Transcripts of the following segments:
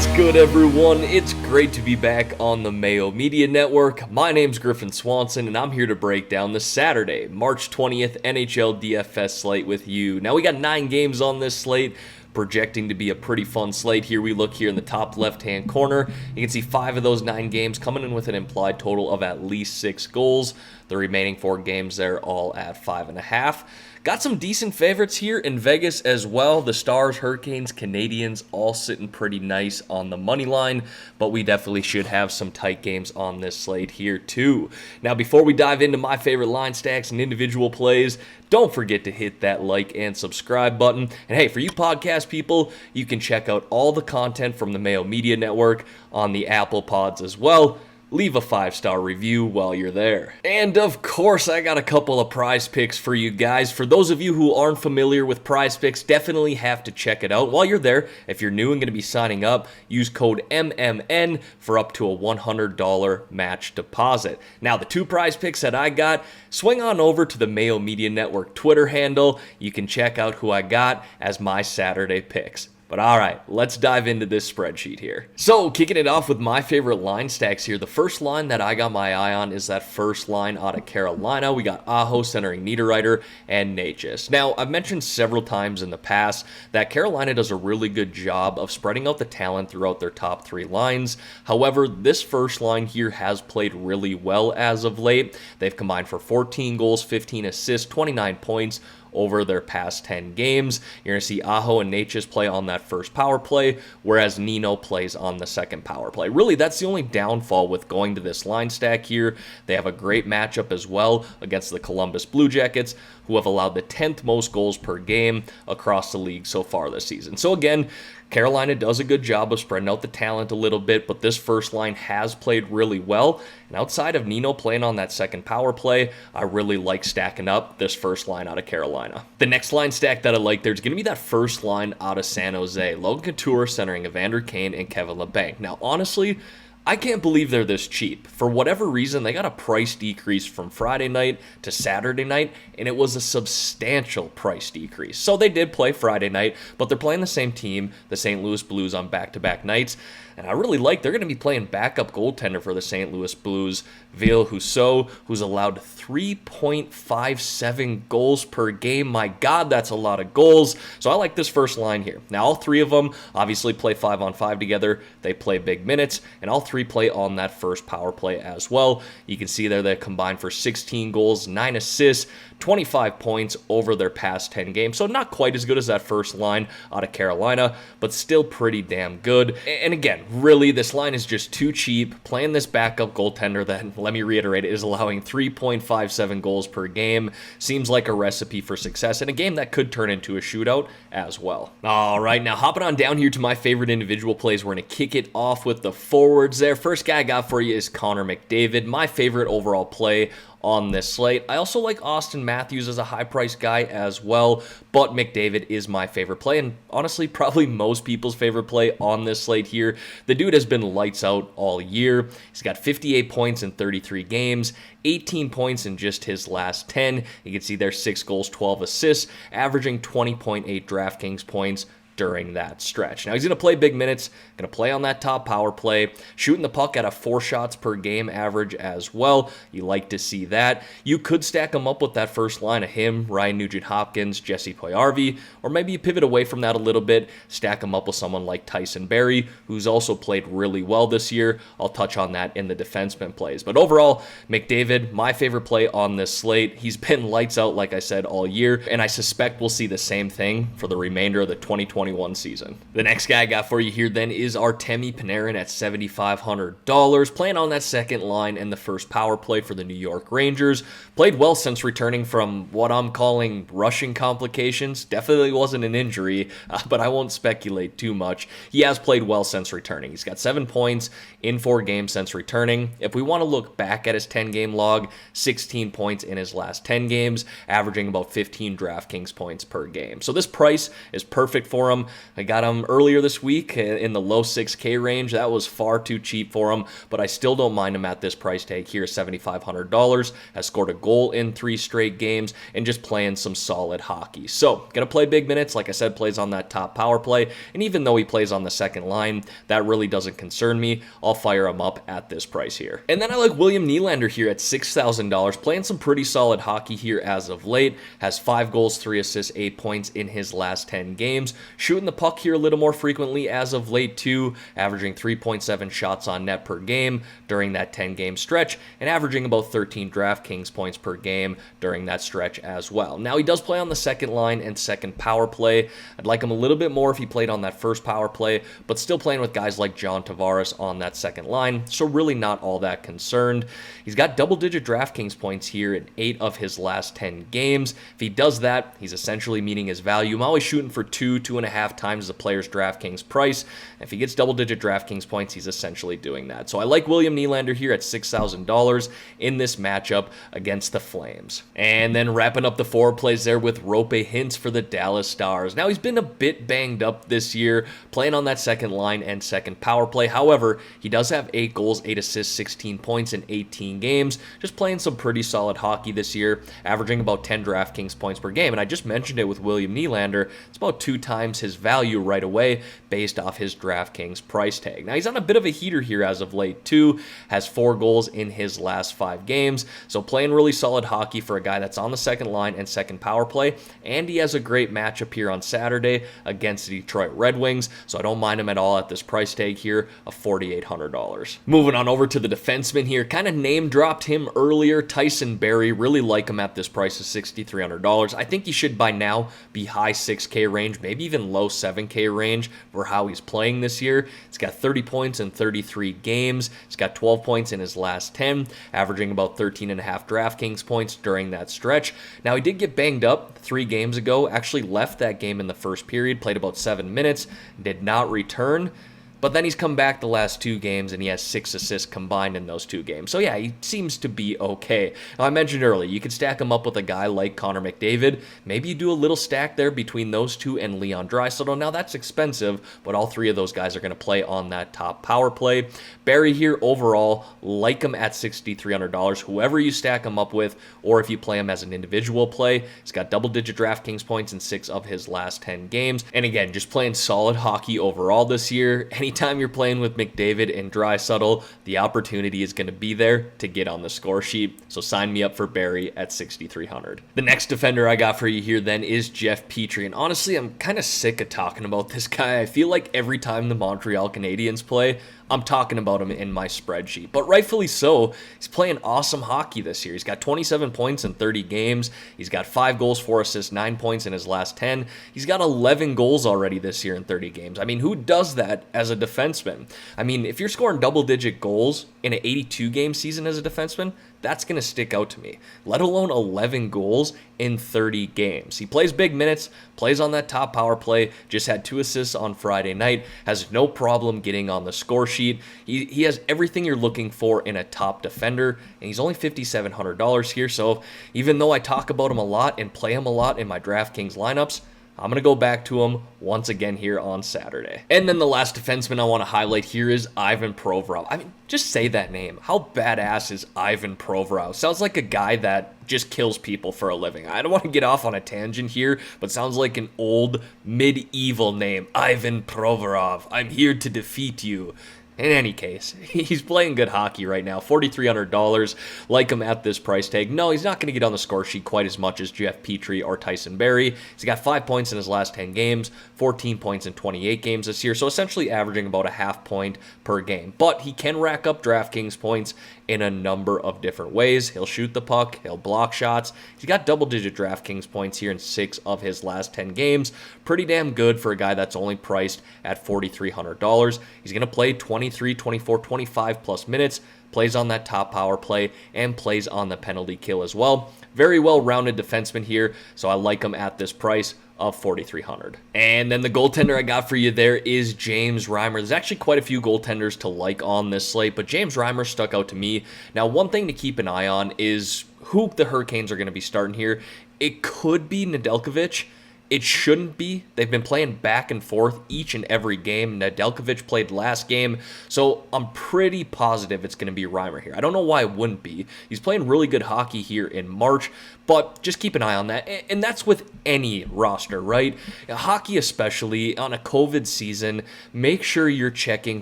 What's good, everyone? It's great to be back on the Mayo Media Network. My name's Griffin Swanson, and I'm here to break down the Saturday, March 20th NHL DFS slate with you. Now, we got 9 games on this slate, projecting to be a pretty fun slate. Here we look here in the top left-hand corner. You can see 5 of those 9 games coming in with an implied total of at least 6 goals. The remaining 4 games there all at 5.5. Got some decent favorites here in Vegas as well. The Stars, Hurricanes, Canadiens all sitting pretty nice on the money line, but we definitely should have some tight games on this slate here too. Now, before we dive into my favorite line stacks and individual plays, don't forget to hit that like and subscribe button. And hey, for you podcast people, you can check out all the content from the Mayo Media Network on the Apple Pods as well. Leave a 5-star review while you're there. And of course, I got a couple of prize picks for you guys. For those of you who aren't familiar with prize picks, definitely have to check it out. While you're there, if you're new and going to be signing up, use code MMN for up to a $100 match deposit. Now, the 2 prize picks that I got, swing on over to the Mayo Media Network Twitter handle. You can check out who I got as my Saturday picks. But all right, let's dive into this spreadsheet here. So, kicking it off with my favorite line stacks here. The first line that I got my eye on is that first line out of Carolina. We got Aho centering Niederreiter and Necas. Now, I've mentioned several times in the past that Carolina does a really good job of spreading out the talent throughout their top 3 lines. However, this first line here has played really well as of late. They've combined for 14 goals, 15 assists, 29 points over their past 10 games. You're going to see Aho and Necas play on that first power play, whereas Nino plays on the second power play. Really, that's the only downfall with going to this line stack here. They have a great matchup as well against the Columbus Blue Jackets, who have allowed the 10th most goals per game across the league so far this season. So again, Carolina does a good job of spreading out the talent a little bit, but this first line has played really well. And outside of Nino playing on that second power play, I really like stacking up this first line out of Carolina. The next line stack that I like, there's going to be that first line out of San Jose. Logan Couture centering Evander Kane and Kevin Labanc. Now, honestly, I can't believe they're this cheap. For whatever reason, they got a price decrease from Friday night to Saturday night, and it was a substantial price decrease. So they did play Friday night, but they're playing the same team, the St. Louis Blues, on back-to-back nights. And I really like they're going to be playing backup goaltender for the St. Louis Blues, Ville Husso, who's allowed 3.57 goals per game. My God, that's a lot of goals. So I like this first line here. Now, all 3 of them obviously play 5-on-5 together. They play big minutes, and all 3 play on that first power play as well. You can see there they combined for 16 goals, 9 assists, 25 points over their past 10 games. So not quite as good as that first line out of Carolina, but still pretty damn good. And again, really, this line is just too cheap. Playing this backup goaltender that, let me reiterate, is allowing 3.57 goals per game seems like a recipe for success in a game that could turn into a shootout as well. All right, now hopping on down here to my favorite individual plays. We're going to kick it off with the forwards there. First guy I got for you is Connor McDavid, my favorite overall play on this slate. I also like Austin Matthews as a high-priced guy as well, but McDavid is my favorite play, and honestly, probably most people's favorite play on this slate here. The dude has been lights out all year. He's got 58 points in 33 games, 18 points in just his last 10. You can see there 6 goals, 12 assists, averaging 20.8 DraftKings points during that stretch. Now, he's going to play big minutes, going to play on that top power play, shooting the puck at a 4 shots per game average as well. You like to see that. You could stack him up with that first line of him, Ryan Nugent-Hopkins, Jesse Puljujarvi, or maybe you pivot away from that a little bit, stack him up with someone like Tyson Barrie, who's also played really well this year. I'll touch on that in the defenseman plays. But overall, McDavid, my favorite play on this slate. He's been lights out, like I said, all year, and I suspect we'll see the same thing for the remainder of the 2021 season. The next guy I got for you here then is Artemi Panarin at $7,500, playing on that second line and the first power play for the New York Rangers. Played well since returning from what I'm calling rushing complications. Definitely wasn't an injury, but I won't speculate too much. He has played well since returning. He's got 7 points in 4 games since returning. If we want to look back at his 10-game log, 16 points in his last 10 games, averaging about 15 DraftKings points per game. So this price is perfect for him. him. I got him earlier this week in the low 6K range. That was far too cheap for him, but I still don't mind him at this price tag here, $7,500. Has scored a goal in 3 straight games and just playing some solid hockey. So, gonna play big minutes. Like I said, plays on that top power play, and even though he plays on the second line, that really doesn't concern me. I'll fire him up at this price here. And then I like William Nylander here at $6,000, playing some pretty solid hockey here as of late. Has 5 goals, 3 assists, 8 points in his last 10 games. Shooting the puck here a little more frequently as of late too, averaging 3.7 shots on net per game during that 10-game stretch, and averaging about 13 DraftKings points per game during that stretch as well. Now, he does play on the second line and second power play. I'd like him a little bit more if he played on that first power play, but still playing with guys like John Tavares on that second line, so really not all that concerned. He's got double-digit DraftKings points here in 8 of his last 10 games. If he does that, he's essentially meeting his value. I'm always shooting for 2.5 times the player's DraftKings price. If he gets double-digit DraftKings points, he's essentially doing that. So I like William Nylander here at $6,000 in this matchup against the Flames. And then wrapping up the forward plays there with Rope Hintz for the Dallas Stars. Now, he's been a bit banged up this year, playing on that second line and second power play. However, he does have 8 goals, 8 assists, 16 points in 18 games. Just playing some pretty solid hockey this year, averaging about 10 DraftKings points per game. And I just mentioned it with William Nylander. It's about 2 times his value right away based off his DraftKings price tag. Now, he's on a bit of a heater here as of late too. Has 4 goals in his last 5 games. So playing really solid hockey for a guy that's on the second line and second power play. And he has a great matchup here on Saturday against the Detroit Red Wings. So I don't mind him at all at this price tag here of $4,800. Moving on over to the defenseman here. Kind of name dropped him earlier. Tyson Barrie. Really like him at this price of $6,300. I think he should by now be high 6K range, maybe even low 7K range for how he's playing this year. He's got 30 points in 33 games. He's got 12 points in his last 10, averaging about 13.5 DraftKings points during that stretch. Now, he did get banged up 3 games ago, actually left that game in the first period, played about 7 minutes, did not return. But then he's come back the last 2 games, and he has 6 assists combined in those 2 games. So yeah, he seems to be okay. Now, I mentioned earlier, you could stack him up with a guy like Connor McDavid. Maybe you do a little stack there between those 2 and Leon Draisaitl. Now, that's expensive, but all 3 of those guys are going to play on that top power play. Barrie here, overall, like him at $6,300. Whoever you stack him up with, or if you play him as an individual play, he's got double-digit DraftKings points in 6 of his last 10 games. And again, just playing solid hockey overall this year. Anytime you're playing with McDavid and Draisaitl, the opportunity is going to be there to get on the score sheet. So sign me up for Barrie at $6,300. The next defender I got for you here then is Jeff Petrie. And honestly, I'm kind of sick of talking about this guy. I feel like every time the Montreal Canadiens play, I'm talking about him in my spreadsheet, but rightfully so. He's playing awesome hockey this year. He's got 27 points in 30 games. He's got 5 goals, 4 assists, 9 points in his last 10. He's got 11 goals already this year in 30 games. I mean, who does that as a defenseman? I mean, if you're scoring double-digit goals in an 82-game season as a defenseman, that's going to stick out to me, let alone 11 goals in 30 games. He plays big minutes, plays on that top power play, just had 2 assists on Friday night, has no problem getting on the score sheet. He has everything you're looking for in a top defender, and he's only $5,700 here, so even though I talk about him a lot and play him a lot in my DraftKings lineups, I'm going to go back to him once again here on Saturday. And then the last defenseman I want to highlight here is Ivan Provorov. I mean, just say that name. How badass is Ivan Provorov? Sounds like a guy that just kills people for a living. I don't want to get off on a tangent here, but sounds like an old medieval name. Ivan Provorov. I'm here to defeat you. In any case, he's playing good hockey right now. $4,300. Like him at this price tag. No, he's not going to get on the score sheet quite as much as Jeff Petrie or Tyson Barrie. He's got 5 points in his last 10 games, 14 points in 28 games this year, so essentially averaging about a half point per game. But he can rack up DraftKings points in a number of different ways. He'll shoot the puck. He'll block shots. He's got double-digit DraftKings points here in 6 of his last 10 games. Pretty damn good for a guy that's only priced at $4,300. He's going to play 23, 24, 25 plus minutes, plays on that top power play, and plays on the penalty kill as well. Very well-rounded defenseman here, so I like him at this price of $4,300. And then the goaltender I got for you there is James Reimer. There's actually quite a few goaltenders to like on this slate, but James Reimer stuck out to me. Now, one thing to keep an eye on is who the Hurricanes are going to be starting here. It could be Nedeljkovic. It shouldn't be. They've been playing back and forth each and every game. Nedeljkovic played last game, so I'm pretty positive it's going to be Reimer here. I don't know why it wouldn't be. He's playing really good hockey here in March, but just keep an eye on that. And that's with any roster, right? Hockey especially, on a COVID season, make sure you're checking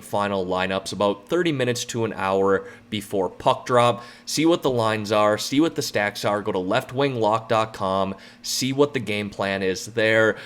final lineups about 30 minutes to an hour before puck drop. See what the lines are, see what the stacks are, go to leftwinglock.com, see what the game plan is there.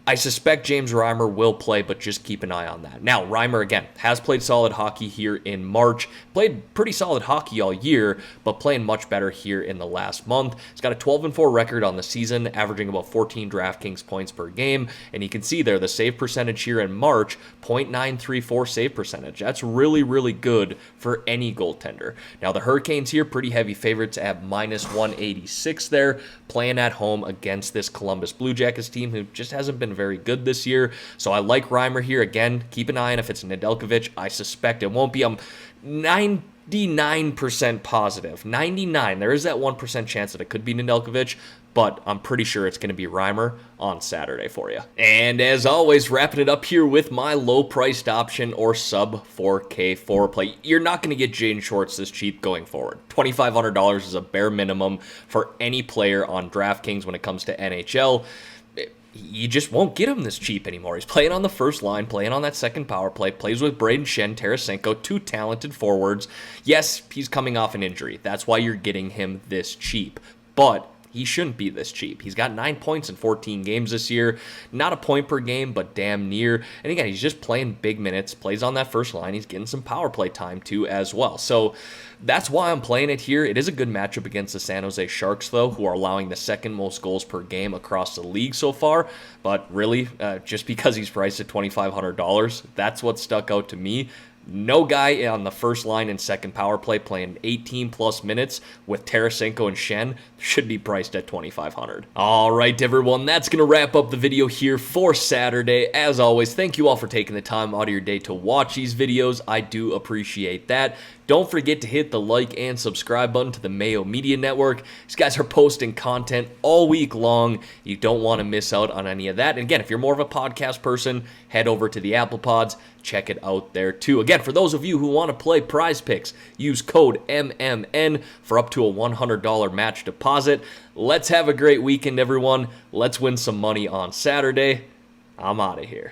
I suspect James Reimer will play, but just keep an eye on that. Now, Reimer, again, has played solid hockey here in March. Played pretty solid hockey all year, but playing much better here in the last month. He's got a 12-4 record on the season, averaging about 14 DraftKings points per game. And you can see there the save percentage here in March, .934 save percentage. That's really, really good for any goaltender. Now, the Hurricanes here, pretty heavy favorites at -186 there, playing at home against this Columbus Blue Jackets team who just hasn't been very good this year. So I like Reimer here. Again, keep an eye on if it's Nedeljkovic. I suspect it won't be. I'm 99% positive. 99. There is that 1% chance that it could be Nedeljkovic, but I'm pretty sure it's going to be Reimer on Saturday for you. And as always, wrapping it up here with my low-priced option or sub 4K forward play. You're not going to get Jaden Schwartz this cheap going forward. $2,500 is a bare minimum for any player on DraftKings when it comes to NHL. You just won't get him this cheap anymore. He's playing on the first line, playing on that second power play, plays with Braden Shen, Tarasenko, two talented forwards. Yes, he's coming off an injury. That's why you're getting him this cheap. But he shouldn't be this cheap. He's got 9 points in 14 games this year. Not a point per game, but damn near. And again, he's just playing big minutes, plays on that first line. He's getting some power play time too as well. So that's why I'm playing it here. It is a good matchup against the San Jose Sharks, though, who are allowing the second most goals per game across the league so far. But really, just because he's priced at $2,500, that's what stuck out to me. No guy on the first line and second power play playing 18-plus minutes with Tarasenko and Shen should be priced at $2,500. All right, everyone, that's going to wrap up the video here for Saturday. As always, thank you all for taking the time out of your day to watch these videos. I do appreciate that. Don't forget to hit the like and subscribe button to the Mayo Media Network. These guys are posting content all week long. You don't want to miss out on any of that. And again, if you're more of a podcast person, head over to the Apple Pods. Check it out there too. Again, for those of you who want to play Prize Picks, use code MMN for up to a $100 match deposit. Let's have a great weekend, everyone. Let's win some money on Saturday. I'm out of here.